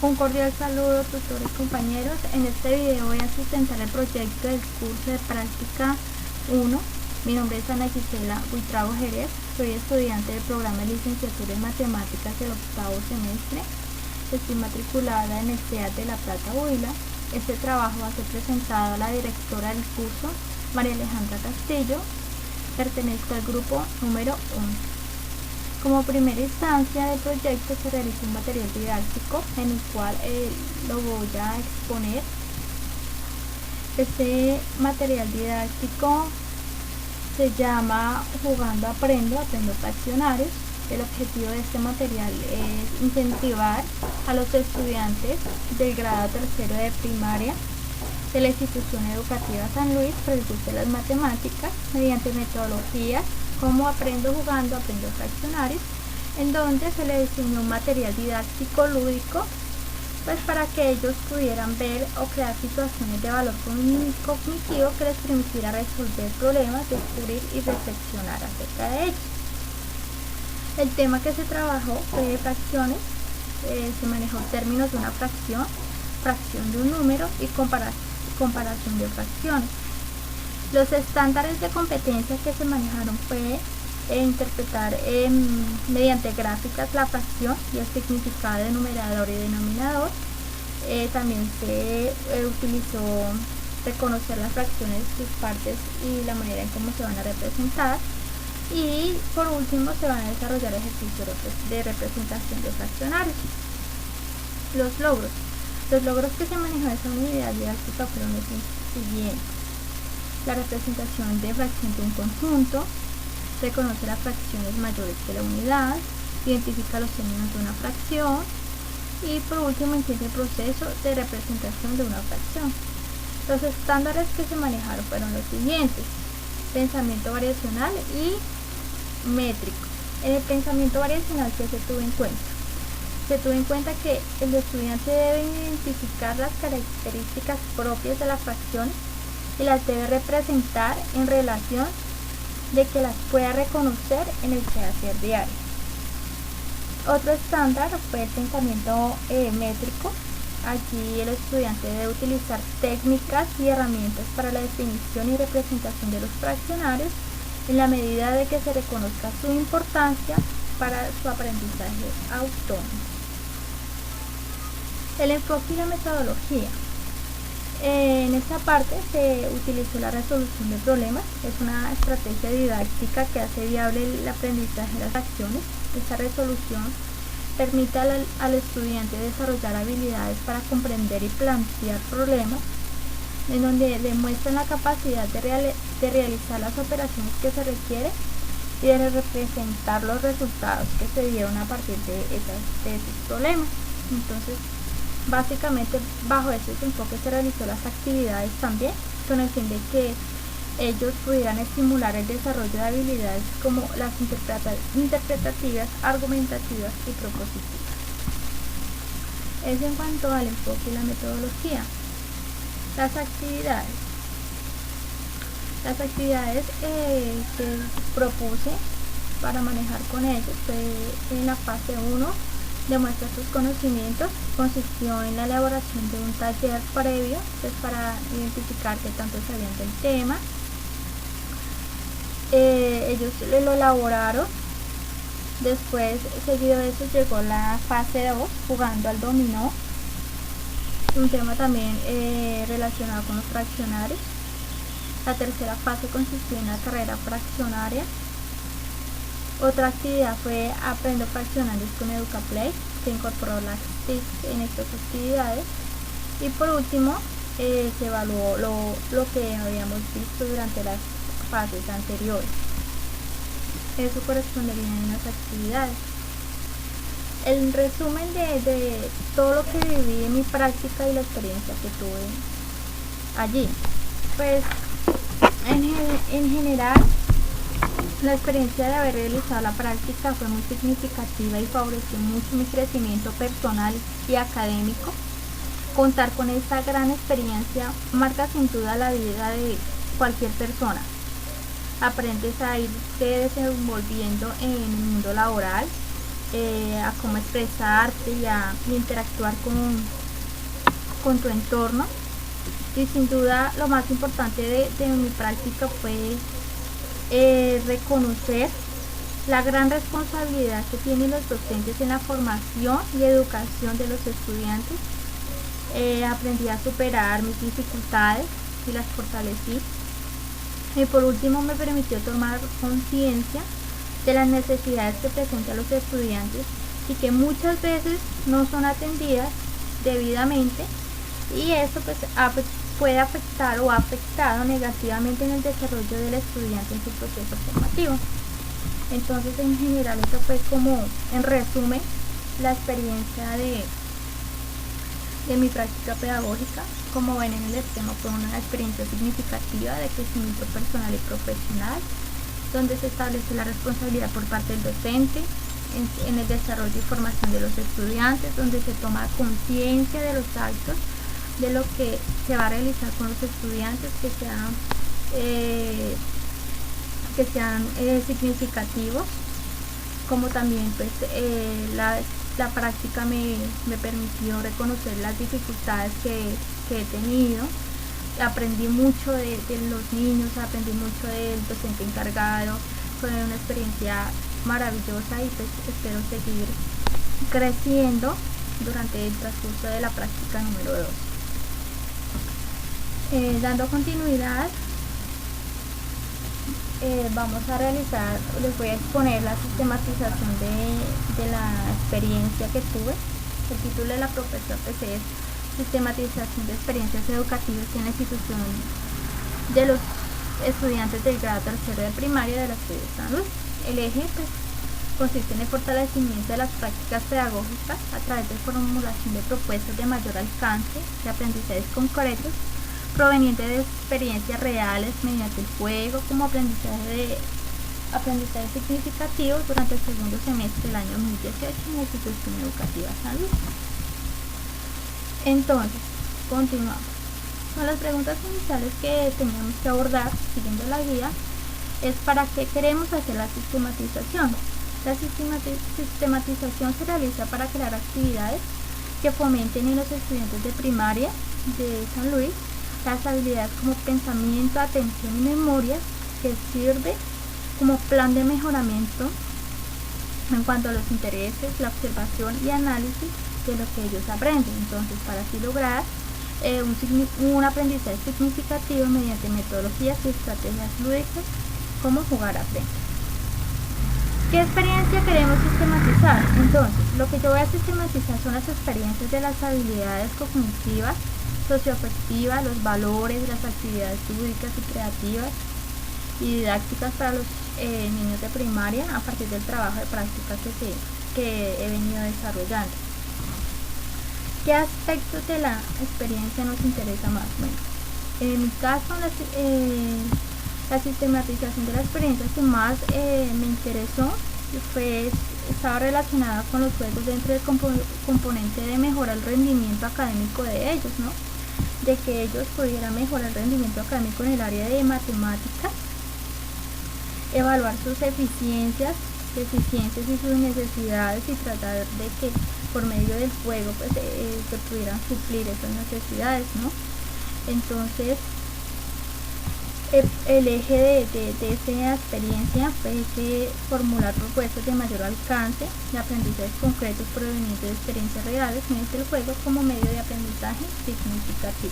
Un cordial saludo, tutores compañeros. En este video voy a sustentar el proyecto del curso de práctica 1. Mi nombre es Ana Gisela Buitrago Jerez. Soy estudiante del programa de licenciatura en matemáticas del octavo semestre. Estoy matriculada en el CEAD de La Plata, Huila. Este trabajo va a ser presentado a la directora del curso, María Alejandra Castillo. Pertenezco al grupo número 11. Como primera instancia del proyecto se realiza un material didáctico en el cual lo voy a exponer. Este material didáctico se llama Jugando Aprendo Fraccionarios. El objetivo de este material es incentivar a los estudiantes del grado tercero de primaria de la institución educativa San Luis por el gusto de las matemáticas mediante metodologías como Aprendo Jugando, Aprendo Fraccionarios, en donde se les diseñó un material didáctico lúdico pues para que ellos pudieran ver o crear situaciones de valor cognitivo que les permitiera resolver problemas, descubrir y reflexionar acerca de ellos. El tema que se trabajó fue de fracciones, se manejó términos de una fracción, fracción de un número y comparación de fracciones. Los estándares de competencia que se manejaron fue interpretar mediante gráficas la fracción y el significado de numerador y denominador. También se utilizó reconocer las fracciones, sus partes y la manera en cómo se van a representar. Y por último se van a desarrollar ejercicios de representación de fraccionarios. Los logros que se manejó en esa unidad didáctica fueron los siguientes: la representación de fracción de un conjunto, reconoce las fracciones mayores que la unidad, identifica los términos de una fracción y por último entiende el proceso de representación de una fracción. Los estándares que se manejaron fueron los siguientes: pensamiento variacional y métrico. En el pensamiento variacional, ¿qué se tuvo en cuenta? Se tuvo en cuenta que el estudiante debe identificar las características propias de las fracciones y las debe representar en relación de que las pueda reconocer en el quehacer diario. Otro estándar fue el pensamiento métrico. Allí el estudiante debe utilizar técnicas y herramientas para la definición y representación de los fraccionarios en la medida de que se reconozca su importancia para su aprendizaje autónomo. El enfoque y la metodología. En esta parte se utilizó la resolución de problemas. Es una estrategia didáctica que hace viable el aprendizaje de las fracciones. Esta resolución permite al estudiante desarrollar habilidades para comprender y plantear problemas, en donde demuestran la capacidad de realizar las operaciones que se requiere y de representar los resultados que se dieron a partir de esos problemas. Entonces, básicamente bajo ese enfoque se realizó las actividades también con el fin de que ellos pudieran estimular el desarrollo de habilidades como las interpretativas, argumentativas y propositivas. Eso en cuanto al enfoque y la metodología. Las actividades que propuse para manejar con ellos fue en la fase 1, demuestra sus conocimientos. Consistió en la elaboración de un taller previo pues, para identificar qué tanto sabían del tema. Ellos lo elaboraron. Después, seguido de eso, llegó la fase 2, jugando al dominó, un tema también relacionado con los fraccionarios. La tercera fase consistió en la carrera fraccionaria. Otra actividad fue Aprendo Fraccionarios con EducaPlay. Se incorporó las TIC en estas actividades. Y por último, se evaluó lo que habíamos visto durante las fases anteriores. Eso correspondería en las actividades. El resumen de todo lo que viví en mi práctica y la experiencia que tuve allí. Pues en general la experiencia de haber realizado la práctica fue muy significativa y favoreció mucho mi crecimiento personal y académico. Contar con esta gran experiencia marca sin duda la vida de cualquier persona. Aprendes a irte desenvolviendo en el mundo laboral, a cómo expresarte y a interactuar con tu entorno. Y sin duda lo más importante de mi práctica fue reconocer la gran responsabilidad que tienen los docentes en la formación y educación de los estudiantes. Aprendí a superar mis dificultades y las fortalecí. Y por último me permitió tomar conciencia de las necesidades que presentan los estudiantes y que muchas veces no son atendidas debidamente, y eso pues puede afectar o ha afectado negativamente en el desarrollo del estudiante en su proceso formativo. Entonces en general eso fue como en resumen la experiencia de mi práctica pedagógica. Como ven en el tema, fue una experiencia significativa de crecimiento personal y profesional, donde se establece la responsabilidad por parte del docente en el desarrollo y formación de los estudiantes, donde se toma conciencia de los actos, de lo que se va a realizar con los estudiantes, que sean significativos, como también pues la práctica me permitió reconocer las dificultades que he tenido. Aprendí mucho de los niños, aprendí mucho del docente encargado. Fue una experiencia maravillosa y pues espero seguir creciendo durante el transcurso de la práctica número 2. Dando continuidad, vamos a realizar, les voy a exponer la sistematización de la experiencia que tuve. El título de la propuesta pues es Sistematización de experiencias educativas en la institución de los estudiantes del grado tercero de primaria de la ciudad de San Luis. El eje pues consiste en el fortalecimiento de las prácticas pedagógicas a través de formulación de propuestas de mayor alcance de aprendizajes concretos provenientes de experiencias reales mediante el juego como aprendizajes significativos durante el segundo semestre del año 2018 en la institución educativa San Luis. Entonces, continuamos. Una de las preguntas iniciales que teníamos que abordar siguiendo la guía es ¿para qué queremos hacer la sistematización? La sistematización se realiza para crear actividades que fomenten en los estudiantes de primaria de San Luis las habilidades como pensamiento, atención y memoria, que sirve como plan de mejoramiento en cuanto a los intereses, la observación y análisis de lo que ellos aprenden. Entonces, para así lograr un aprendizaje significativo mediante metodologías y estrategias lúdicas como jugar aprende. ¿Qué experiencia queremos sistematizar? Entonces, lo que yo voy a sistematizar son las experiencias de las habilidades cognitivas, socioafectivas, los valores, las actividades lúdicas y creativas y didácticas para los niños de primaria a partir del trabajo de práctica que he venido desarrollando. ¿Qué aspectos de la experiencia nos interesa más? Bueno, en mi caso la sistematización de la experiencia que más me interesó estaba relacionada con los juegos dentro del componente de mejorar el rendimiento académico de ellos, ¿no? De que ellos pudieran mejorar el rendimiento académico en el área de matemáticas, evaluar sus deficiencias y sus necesidades y tratar de que por medio del juego pues se pudieran suplir esas necesidades, ¿no? Entonces el eje de esa experiencia fue formular propuestas de mayor alcance de aprendizajes concretos provenientes de experiencias reales mediante el juego como medio de aprendizaje significativo.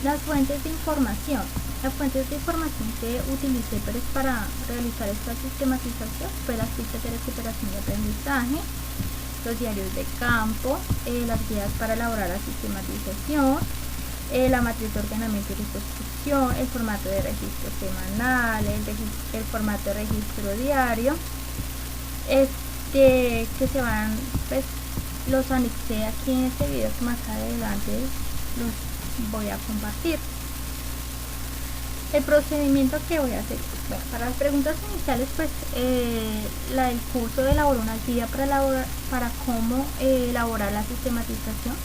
Las fuentes de información. Las fuentes de información que utilicé para realizar esta sistematización fue las fichas de recuperación de aprendizaje, los diarios de campo, las guías para elaborar la sistematización, la matriz de ordenamiento y reconstrucción, el formato de registro semanal, el formato de registro diario, que se van, pues los anexé aquí en este video que más adelante los voy a compartir. El procedimiento que voy a hacer, bueno, para las preguntas iniciales, pues el curso elaboró una guía para cómo elaborar la sistematización,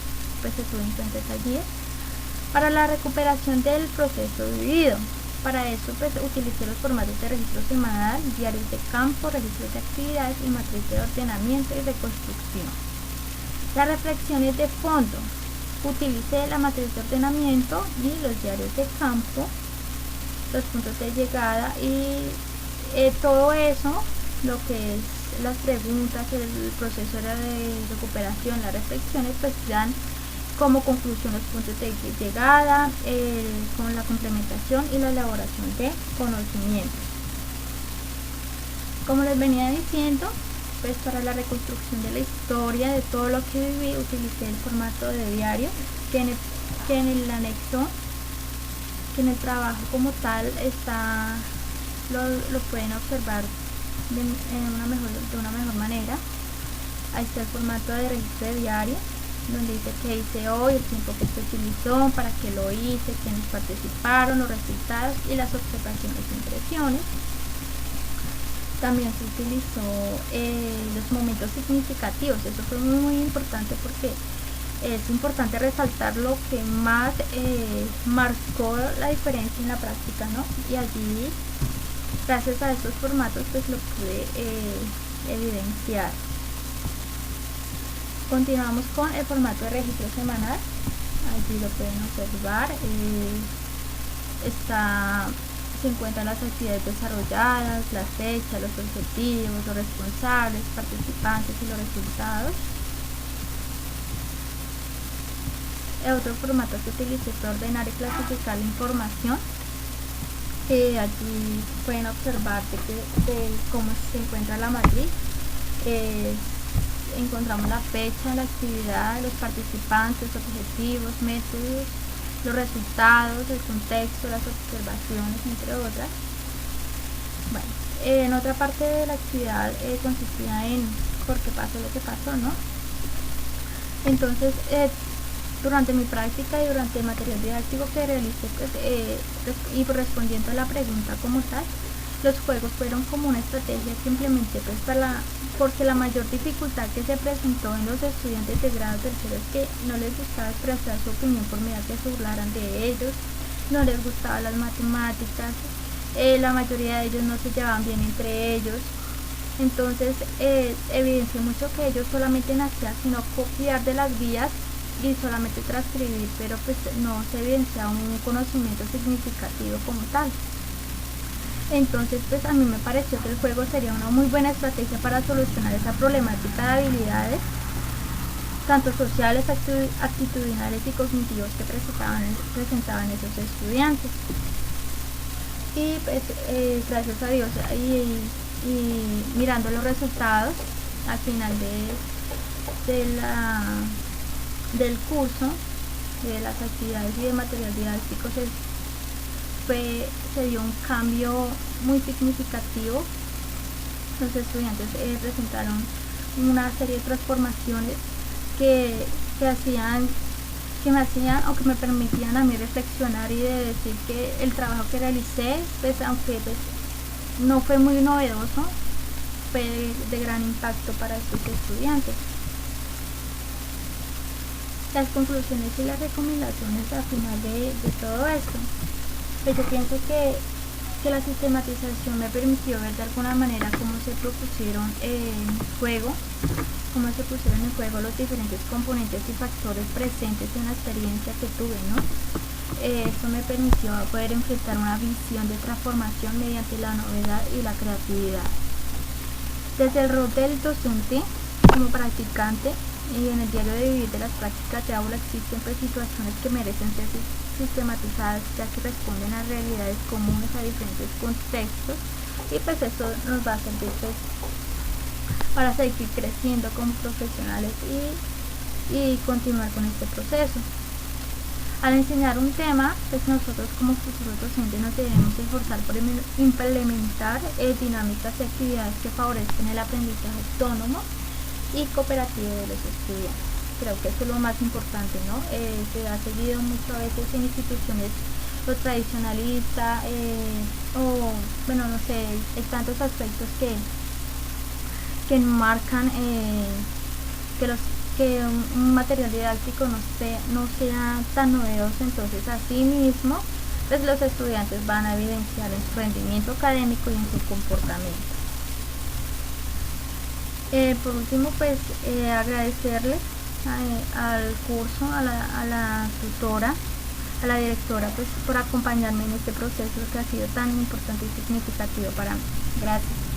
pues se tuvo en cuenta esa guía. Para la recuperación del proceso vivido, Para eso pues utilicé los formatos de registro semanal, diarios de campo, registros de actividades y matriz de ordenamiento y reconstrucción. Las reflexiones de fondo: utilicé la matriz de ordenamiento y los diarios de campo, los puntos de llegada y todo eso, lo que es las preguntas, el proceso de recuperación, las reflexiones, pues dan como conclusión los puntos de llegada, con la complementación y la elaboración de conocimientos. Como les venía diciendo, pues para la reconstrucción de la historia de todo lo que viví, utilicé el formato de diario, que en el anexo, que en el trabajo como tal está, lo pueden observar de una mejor manera. Ahí está el formato de registro de diario, donde dice qué hice hoy, el tiempo que se utilizó, para qué lo hice, quiénes participaron, los resultados y las observaciones e impresiones. También se utilizó los momentos significativos. Eso fue muy importante porque es importante resaltar lo que más marcó la diferencia en la práctica, ¿no? Y allí, gracias a estos formatos, pues lo pude evidenciar. Continuamos con el formato de registro semanal. Allí lo pueden observar. Se encuentran las actividades desarrolladas, las fechas, los objetivos, los responsables, participantes y los resultados. El otro formato que utilicé fue ordenar y clasificar la información. Allí pueden observar de cómo se encuentra la matriz. Encontramos la fecha, la actividad, los participantes, objetivos, métodos, los resultados, el contexto, las observaciones, entre otras. Bueno, en otra parte de la actividad consistía en por qué pasó lo que pasó, ¿no? Entonces, durante mi práctica y durante el material didáctico que realicé, pues, y respondiendo a la pregunta como tal, los juegos fueron como una estrategia que implementé pues porque la mayor dificultad que se presentó en los estudiantes de grado tercero es que no les gustaba expresar su opinión por miedo a que se burlaran de ellos, no les gustaban las matemáticas, la mayoría de ellos no se llevaban bien entre ellos. Entonces evidencié mucho que ellos solamente hacían sino copiar de las guías y solamente transcribir, pero pues no se evidenciaba un conocimiento significativo como tal. Entonces pues a mí me pareció que el juego sería una muy buena estrategia para solucionar esa problemática de habilidades, tanto sociales, actitudinales y cognitivos que presentaban esos estudiantes. Y pues gracias a Dios y mirando los resultados al final del curso, de las actividades y del material didáctico, se dio un cambio muy significativo. Los estudiantes presentaron una serie de transformaciones que me hacían o que me permitían a mí reflexionar y de decir que el trabajo que realicé, pues aunque pues, no fue muy novedoso, fue de gran impacto para estos estudiantes. Las conclusiones y las recomendaciones al final de todo esto. Pues yo pienso que la sistematización me permitió ver de alguna manera cómo se pusieron en juego los diferentes componentes y factores presentes en la experiencia que tuve, ¿no? Esto me permitió poder enfrentar una visión de transformación mediante la novedad y la creatividad. Desde el rol del docente como practicante y en el diario de vivir de las prácticas de aula existen pues situaciones que merecen ser sistematizadas, ya que responden a realidades comunes a diferentes contextos, y pues esto nos va a servir pues, para seguir creciendo como profesionales y continuar con este proceso. Al enseñar un tema, pues nosotros como futuros docentes nos debemos esforzar por implementar dinámicas y actividades que favorezcan el aprendizaje autónomo y cooperativo de los estudiantes. Creo que eso es lo más importante, ¿no? Se ha seguido mucho a veces en instituciones lo tradicionalista, o bueno, no sé, hay tantos aspectos que enmarcan que un material didáctico no sea tan novedoso. Entonces así mismo pues los estudiantes van a evidenciar en su rendimiento académico y en su comportamiento. Por último, pues agradecerles al curso, a la tutora, a la directora, pues por acompañarme en este proceso que ha sido tan importante y significativo para mí. Gracias.